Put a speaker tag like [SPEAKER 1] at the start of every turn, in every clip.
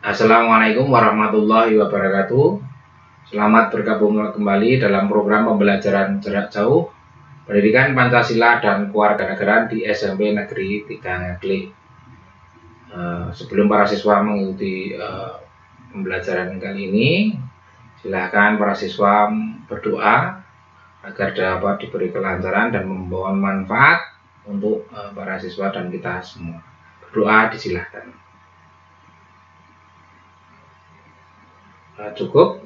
[SPEAKER 1] Assalamualaikum warahmatullahi wabarakatuh. Selamat bergabung kembali dalam program pembelajaran jarak jauh Pendidikan Pancasila dan Kewarganegaraan di SMP Negeri 3 Ngaglik. Sebelum para siswa mengikuti pembelajaran kali ini, silakan para siswa berdoa agar dapat diberi kelancaran dan membawa manfaat untuk para siswa dan kita semua. Berdoa disilahkan. Cukup.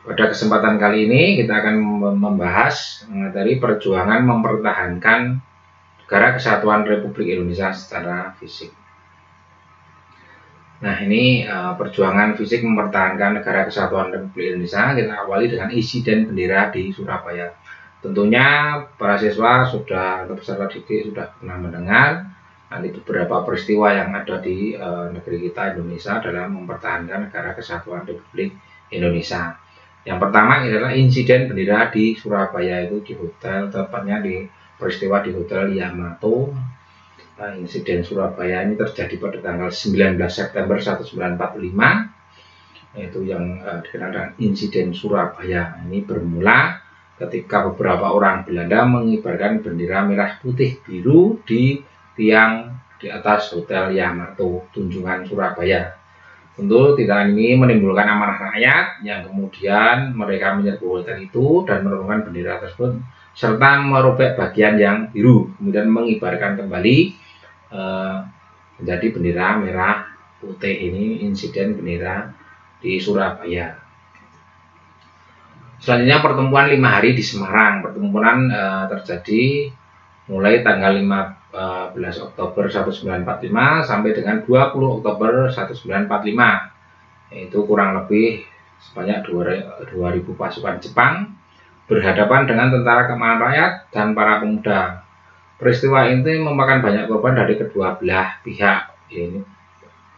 [SPEAKER 1] Pada kesempatan kali ini kita akan membahas materi perjuangan mempertahankan negara kesatuan Republik Indonesia secara fisik. Nah, ini perjuangan fisik mempertahankan negara kesatuan Republik Indonesia kita awali dengan insiden bendera di Surabaya. Tentunya para siswa atau peserta didik sudah pernah mendengar nanti beberapa peristiwa yang ada di negeri kita Indonesia dalam mempertahankan negara kesatuan Republik Indonesia. Yang pertama adalah insiden bendera di Surabaya, itu di hotel, tepatnya di peristiwa di Hotel Yamato. Insiden Surabaya ini terjadi pada tanggal 19 September 1945, yaitu yang dikenal dengan insiden Surabaya. Ini bermula ketika beberapa orang Belanda mengibarkan bendera merah putih biru di tiang di atas Hotel Yamato, Tunjungan, Surabaya. Tentu tindakan ini menimbulkan amarah rakyat yang kemudian mereka menyerbu hotel itu dan menurunkan bendera tersebut serta merobek bagian yang biru, kemudian mengibarkan kembali menjadi bendera merah putih. Ini insiden bendera di Surabaya. Selanjutnya pertempuran 5 hari di Semarang. Pertempuran terjadi mulai tanggal 15 Oktober 1945 sampai dengan 20 Oktober 1945, yaitu kurang lebih sebanyak 2.000 pasukan Jepang berhadapan dengan tentara keamanan rakyat dan para pemuda. Peristiwa ini memakan banyak korban dari kedua belah pihak.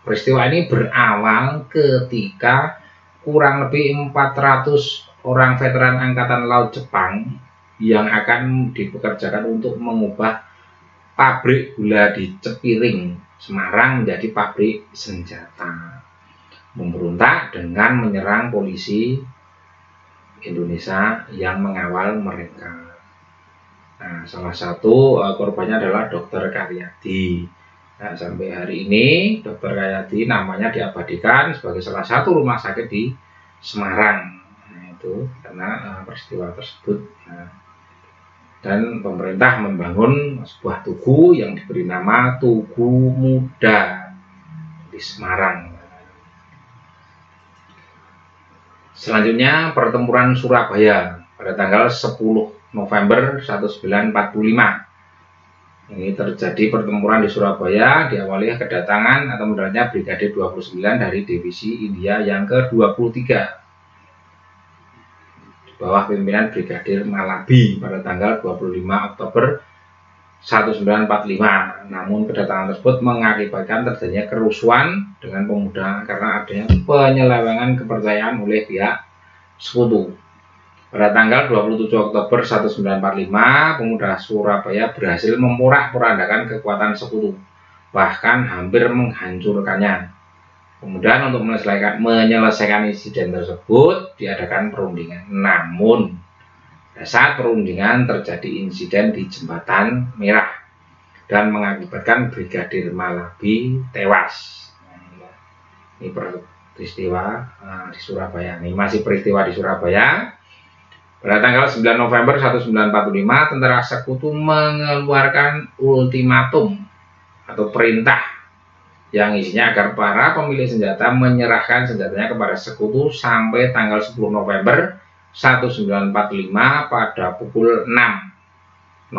[SPEAKER 1] Peristiwa ini berawal ketika kurang lebih 400 orang veteran Angkatan Laut Jepang yang akan dipekerjakan untuk mengubah pabrik gula di Cepiring, Semarang menjadi pabrik senjata, memberontak dengan menyerang polisi Indonesia yang mengawal mereka. Nah, salah satu korbannya adalah Dr. Karyadi. Nah, sampai hari ini Dr. Karyadi namanya diabadikan sebagai salah satu rumah sakit di Semarang. Nah, itu karena peristiwa tersebut. Dan pemerintah membangun sebuah tugu yang diberi nama Tugu Muda di Semarang. Selanjutnya pertempuran Surabaya pada tanggal 10 November 1945. Ini terjadi pertempuran di Surabaya, diawali kedatangan atau mendaratnya Brigade 29 dari Divisi India yang ke-23 bawah pimpinan Brigadir Malabi pada tanggal 25 Oktober 1945. Namun kedatangan tersebut mengakibatkan terjadinya kerusuhan dengan pemuda karena adanya penyelewengan kepercayaan oleh pihak sekutu. Pada tanggal 27 Oktober 1945, pemuda Surabaya berhasil memporak-porandakan kekuatan sekutu, bahkan hampir menghancurkannya. Kemudian untuk menyelesaikan insiden tersebut diadakan perundingan. Namun saat perundingan terjadi insiden di Jembatan Merah dan mengakibatkan Brigadir Malabi tewas. Ini peristiwa di Surabaya. Ini masih peristiwa di Surabaya. Pada tanggal 9 November 1945, tentara sekutu mengeluarkan ultimatum atau perintah yang isinya agar para pemilik senjata menyerahkan senjatanya kepada sekutu sampai tanggal 10 November 1945 pada pukul 6.00.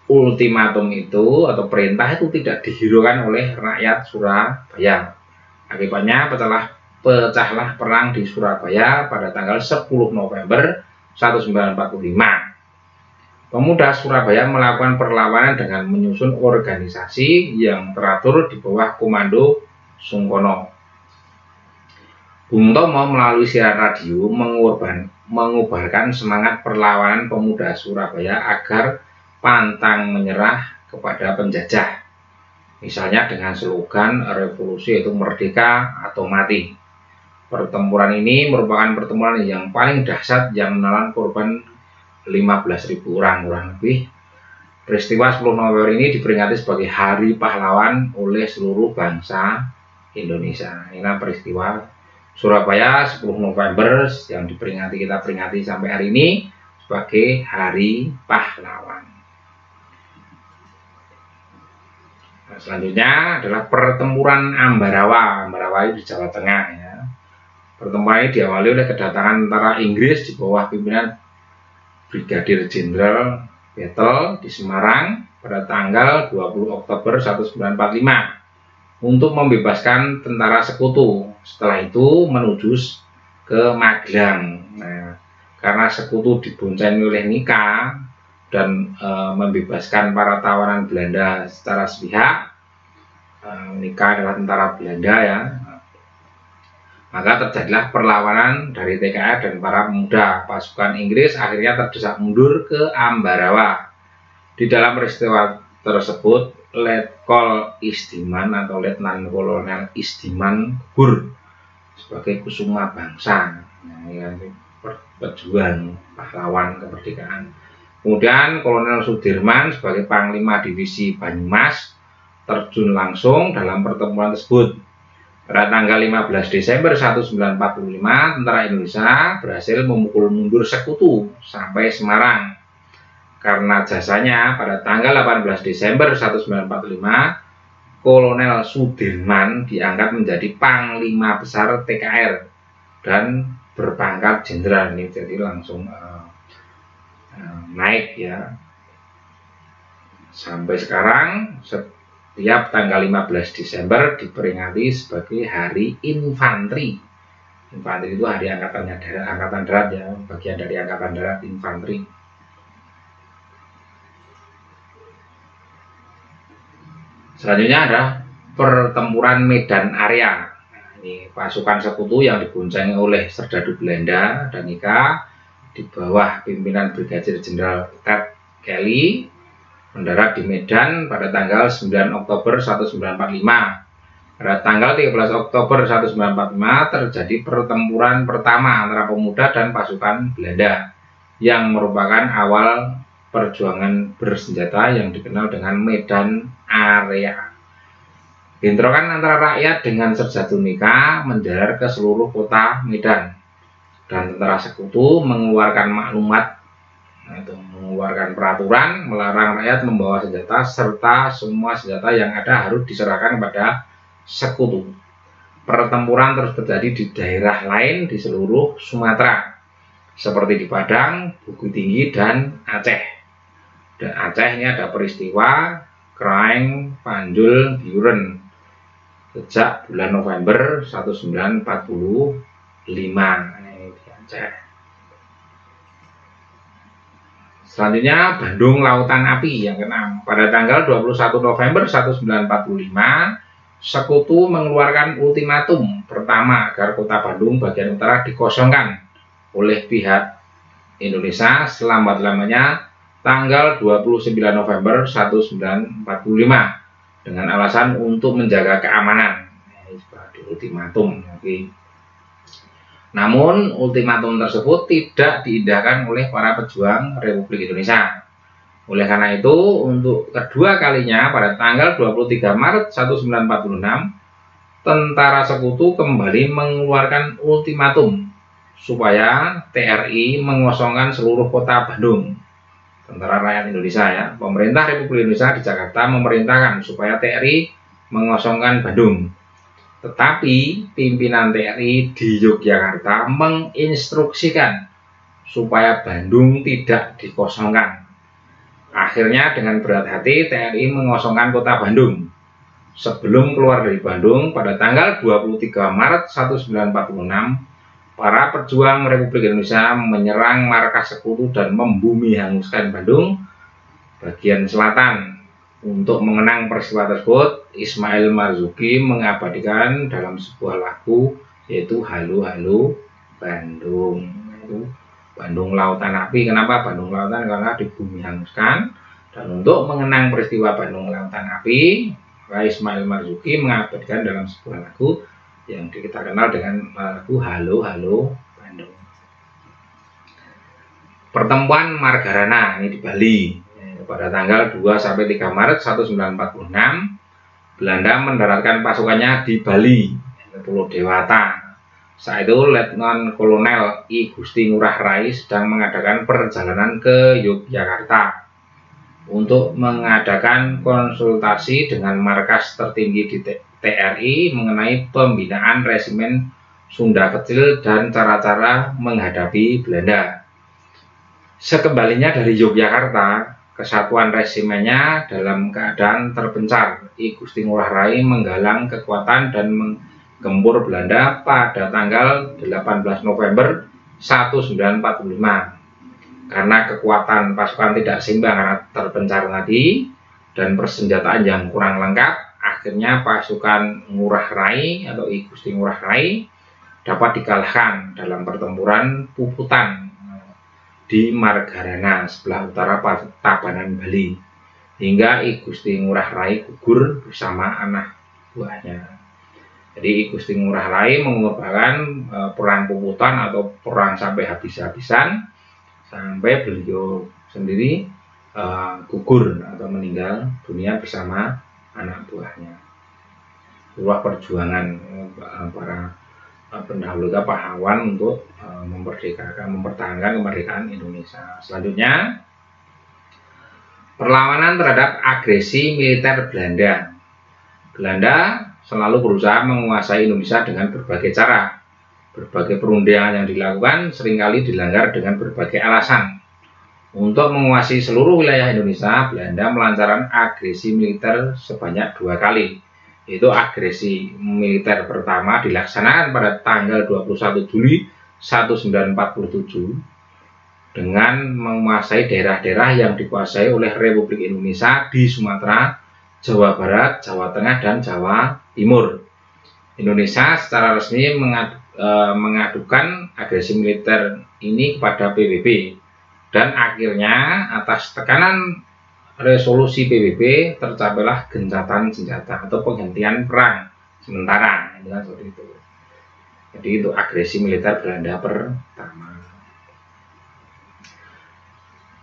[SPEAKER 1] Ultimatum itu atau perintah itu tidak dihiraukan oleh rakyat Surabaya. Akibatnya pecahlah perang di Surabaya pada tanggal 10 November 1945. Pemuda Surabaya melakukan perlawanan dengan menyusun organisasi yang teratur di bawah komando Sungkono. Bung Tomo melalui siaran radio mengubarkan semangat perlawanan pemuda Surabaya agar pantang menyerah kepada penjajah. Misalnya dengan slogan revolusi yaitu merdeka atau mati. Pertempuran ini merupakan pertempuran yang paling dahsyat yang menelan korban 15.000 orang kurang lebih. Peristiwa 10 November ini diperingati sebagai Hari Pahlawan oleh seluruh bangsa Indonesia. Inilah peristiwa Surabaya 10 November yang kita peringati sampai hari ini sebagai Hari Pahlawan. Nah, selanjutnya adalah pertempuran Ambarawa. Ambarawa di Jawa Tengah ya. Pertempuran ini diawali oleh kedatangan tentara Inggris di bawah pimpinan Brigadir Jenderal Battle di Semarang pada tanggal 20 Oktober 1945 untuk membebaskan tentara sekutu. Setelah itu menuju ke Magelang. Nah, karena sekutu diboncengi oleh Nika dan membebaskan para tawanan Belanda secara sepihak. Nika adalah tentara Belanda ya. Maka terjadilah perlawanan dari TKR dan para pemuda. Pasukan Inggris akhirnya terdesak mundur ke Ambarawa. Di dalam peristiwa tersebut, Letkol Istiman atau Letnan Kolonel Istiman gugur sebagai kusuma bangsa. Nah, ini pejuang pahlawan kemerdekaan. Kemudian Kolonel Sudirman sebagai Panglima Divisi Banyumas terjun langsung dalam pertempuran tersebut. Pada tanggal 15 Desember 1945, tentara Indonesia berhasil memukul mundur sekutu sampai Semarang. Karena jasanya, pada tanggal 18 Desember 1945, Kolonel Sudirman diangkat menjadi Panglima Besar TKR dan berpangkat jenderal. Ini jadi langsung naik ya. Sampai sekarang setiap tanggal 15 Desember diperingati sebagai Hari Infanteri. Infanteri itu hari angkatan darat ya, bagian dari angkatan darat infanteri. Selanjutnya ada pertempuran Medan Area. Nah, ini pasukan sekutu yang diboncengi oleh serdadu Belanda dan Nika di bawah pimpinan Brigadir Jenderal Ted Kelly mendarat di Medan pada tanggal 9 Oktober 1945. Pada tanggal 13 Oktober 1945 terjadi pertempuran pertama antara pemuda dan pasukan Belanda yang merupakan awal perjuangan bersenjata yang dikenal dengan Medan Area. Bentrokan antara rakyat dengan serdadu Nika menjalar ke seluruh kota Medan dan tentara sekutu mengeluarkan mengeluarkan peraturan melarang rakyat membawa senjata serta semua senjata yang ada harus diserahkan kepada sekutu. Pertempuran terus terjadi di daerah lain di seluruh Sumatera seperti di Padang, Bukit Tinggi, dan Aceh. Dan Aceh ini ada peristiwa Kraeng Panjul Biuren sejak bulan November 1945 ini di Aceh. Selanjutnya Bandung Lautan Api yang keenam. Pada tanggal 21 November 1945, sekutu mengeluarkan ultimatum pertama agar kota Bandung bagian utara dikosongkan oleh pihak Indonesia selambat-lamanya tanggal 29 November 1945 dengan alasan untuk menjaga keamanan. Ini sebagai ultimatum. Namun, ultimatum tersebut tidak diindahkan oleh para pejuang Republik Indonesia. Oleh karena itu, untuk kedua kalinya pada tanggal 23 Maret 1946, tentara sekutu kembali mengeluarkan ultimatum supaya TRI mengosongkan seluruh kota Bandung. Tentara Rakyat Indonesia ya. Pemerintah Republik Indonesia di Jakarta memerintahkan supaya TRI mengosongkan Bandung. Tetapi pimpinan TRI di Yogyakarta menginstruksikan supaya Bandung tidak dikosongkan. Akhirnya dengan berat hati TRI mengosongkan kota Bandung. Sebelum keluar dari Bandung pada tanggal 23 Maret 1946, para pejuang Republik Indonesia menyerang markas sekutu dan membumi hanguskan Bandung bagian selatan. Untuk mengenang peristiwa tersebut, Ismail Marzuki mengabadikan dalam sebuah lagu yaitu Halo Halo Bandung. Itu Bandung Lautan Api. Kenapa Bandung Lautan? Karena di bumi hanguskan. Dan untuk mengenang peristiwa Bandung Lautan Api, Rai Ismail Marzuki mengabadikan dalam sebuah lagu yang kita kenal dengan lagu Halo Halo Bandung. Pertemuan Margarana ini di Bali pada tanggal 2 sampai 3 Maret 1946, Belanda mendaratkan pasukannya di Bali, Pulau Dewata. Saat itu Letnan Kolonel I Gusti Ngurah Rai sedang mengadakan perjalanan ke Yogyakarta untuk mengadakan konsultasi dengan markas tertinggi di TRI mengenai pembinaan resimen Sunda Kecil dan cara-cara menghadapi Belanda. Sekembalinya dari Yogyakarta, kesatuan resimennya dalam keadaan terpencar. I Gusti Ngurah Rai menggalang kekuatan dan menggempur Belanda pada tanggal 18 November 1945. Karena kekuatan pasukan tidak seimbang karena terpencar tadi dan persenjataan yang kurang lengkap, akhirnya pasukan Ngurah Rai atau I Gusti Ngurah Rai dapat dikalahkan dalam pertempuran Puputan di Margarana sebelah utara Tabanan, Bali, hingga I Gusti Ngurah Rai gugur bersama anak buahnya. Jadi I Gusti Ngurah Rai mengorbankan perang Puputan atau perang sampai habis-habisan sampai beliau sendiri gugur atau meninggal dunia bersama anak buahnya. Sebuah perjuangan para pendahulu pahlawan untuk mempertahankan kemerdekaan Indonesia. Selanjutnya, perlawanan terhadap agresi militer Belanda. Belanda selalu berusaha menguasai Indonesia dengan berbagai cara. Berbagai perundingan yang dilakukan seringkali dilanggar dengan berbagai alasan. Untuk menguasai seluruh wilayah Indonesia, Belanda melancarkan agresi militer sebanyak 2 kali. Yaitu agresi militer pertama dilaksanakan pada tanggal 21 Juli 1947 dengan menguasai daerah-daerah yang dikuasai oleh Republik Indonesia di Sumatera, Jawa Barat, Jawa Tengah, dan Jawa Timur. Indonesia secara resmi mengadukan agresi militer ini kepada PBB, dan akhirnya atas tekanan resolusi PBB tercapailah gencatan senjata atau penghentian perang sementara. Seperti itu. Jadi itu agresi militer Belanda pertama.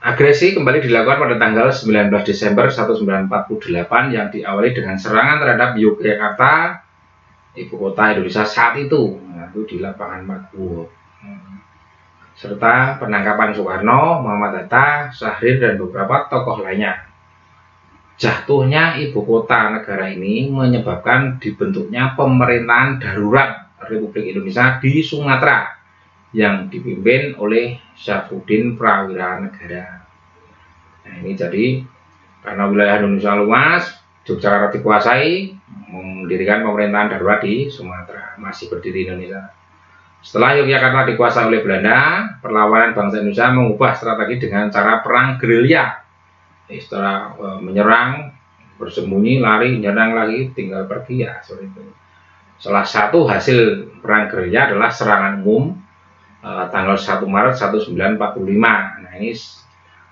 [SPEAKER 1] Agresi kembali dilakukan pada tanggal 19 Desember 1948 yang diawali dengan serangan terhadap Yogyakarta, ibu kota Indonesia saat itu di lapangan Maguwo, serta penangkapan Soekarno, Muhammad Hatta, Syahrir, dan beberapa tokoh lainnya. Jatuhnya ibu kota negara ini menyebabkan dibentuknya pemerintahan darurat Republik Indonesia di Sumatera yang dipimpin oleh Syafruddin Prawira Negara. Nah, ini jadi karena wilayah Indonesia luas, Yogyakarta dikuasai, mendirikan pemerintahan darurat di Sumatera, masih berdiri Indonesia. Setelah Yogyakarta dikuasai oleh Belanda, perlawanan bangsa Indonesia mengubah strategi dengan cara perang gerilya. Setelah menyerang, bersembunyi, lari, menyerang lagi, tinggal pergi, ya seperti itu. Salah satu hasil perang gerilya adalah serangan umum tanggal 1 Maret 1945. Nah, ini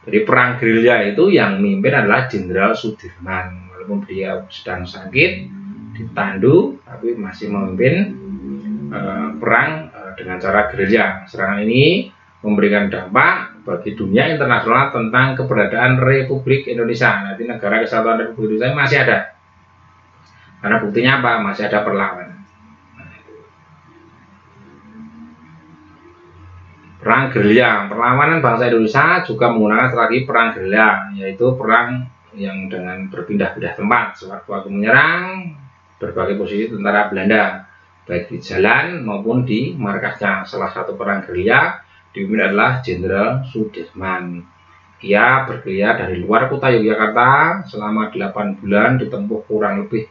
[SPEAKER 1] jadi perang gerilya itu yang memimpin adalah Jenderal Sudirman. Walaupun beliau sedang sakit, ditandu, tapi masih memimpin perang dengan cara gerilya. Serangan ini memberikan dampak bagi dunia internasional tentang keberadaan Republik Indonesia. Nanti negara kesatuan Republik Indonesia masih ada. Karena buktinya apa? Masih ada perlawanan. Perang gerilya, perlawanan bangsa Indonesia juga menggunakan strategi perang gerilya, yaitu perang yang dengan berpindah-pindah tempat, sewaktu-waktu menyerang berbagai posisi tentara Belanda, baik di jalan maupun di markasnya. Salah satu perang gerilya dipimpin adalah Jenderal Sudirman. Ia bergerilya dari luar kota Yogyakarta selama 8 bulan, ditempuh kurang lebih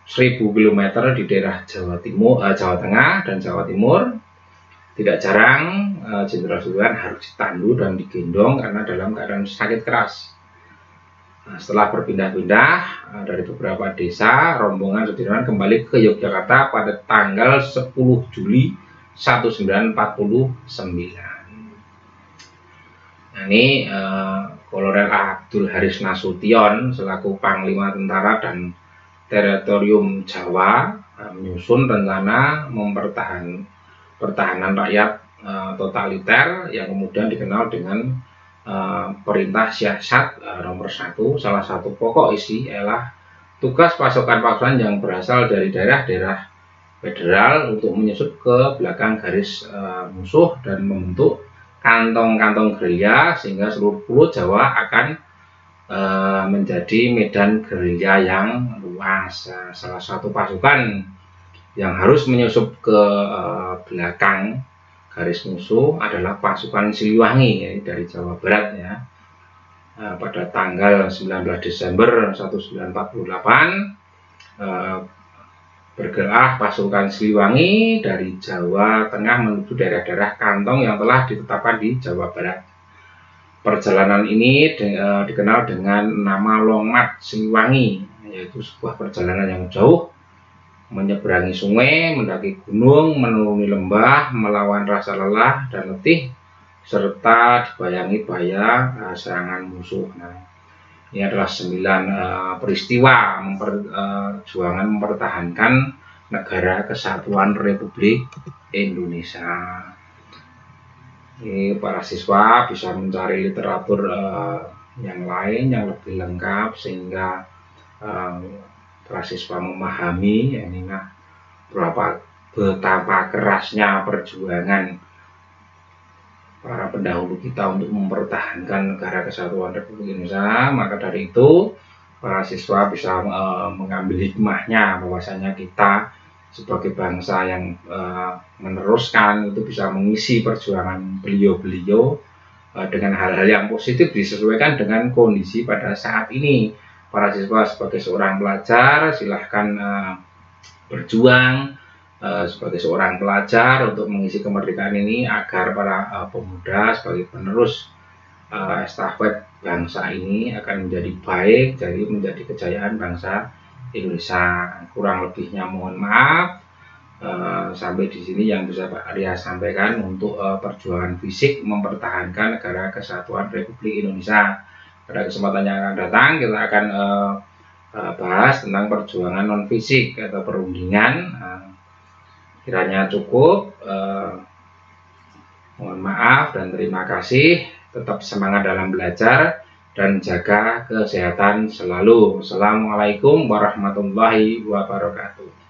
[SPEAKER 1] 1000 km di daerah Jawa Tengah dan Jawa Timur. Tidak jarang Jenderal Sudirman harus ditandu dan digendong karena dalam keadaan sakit keras. Nah, setelah berpindah-pindah dari beberapa desa, rombongan Sudirman kembali ke Yogyakarta pada tanggal 10 Juli 1949. Nah, ini Kolonel Abdul Haris Nasution selaku Panglima Tentara dan teritorium Jawa, menyusun rencana pertahanan rakyat totaliter yang kemudian dikenal dengan perintah siasat nomor 1. Salah satu pokok isi ialah tugas pasukan-pasukan yang berasal dari daerah-daerah federal untuk menyusup ke belakang garis musuh dan membentuk kantong-kantong gerilya, sehingga seluruh pulau Jawa akan menjadi medan gerilya yang luas. Salah satu pasukan yang harus menyusup ke belakang garis musuh adalah pasukan Siliwangi, ya, dari Jawa Barat, ya. Pada tanggal 19 Desember 1948 bergerak pasukan Siliwangi dari Jawa Tengah menuju daerah-daerah kantong yang telah ditetapkan di Jawa Barat. Perjalanan ini dikenal dengan nama Long March Siliwangi, yaitu sebuah perjalanan yang jauh, menyeberangi sungai, mendaki gunung, menuruni lembah, melawan rasa lelah dan letih, serta dibayangi bahaya serangan musuh. Nah, ini adalah 9 peristiwa perjuangan mempertahankan negara kesatuan Republik Indonesia. Ini para siswa bisa mencari literatur yang lain yang lebih lengkap, sehingga para siswa memahami, ya, ini betapa kerasnya perjuangan para pendahulu kita untuk mempertahankan negara kesatuan Republik Indonesia. Maka dari itu para siswa bisa mengambil hikmahnya, bahwasanya kita sebagai bangsa yang meneruskan itu bisa mengisi perjuangan beliau-beliau dengan hal-hal yang positif disesuaikan dengan kondisi pada saat ini. Para siswa sebagai seorang pelajar silahkan berjuang sebagai seorang pelajar untuk mengisi kemerdekaan ini, agar para pemuda sebagai penerus estafet bangsa ini akan menjadi baik, jadi menjadi kejayaan bangsa Indonesia. Kurang lebihnya mohon maaf. Sampai di sini yang bisa Pak Arya sampaikan untuk perjuangan fisik mempertahankan negara kesatuan Republik Indonesia. Pada kesempatan yang akan datang kita akan bahas tentang perjuangan non fisik atau perundingan. Kiranya cukup. Mohon maaf dan terima kasih. Tetap semangat dalam belajar dan jaga kesehatan selalu. Assalamualaikum warahmatullahi wabarakatuh.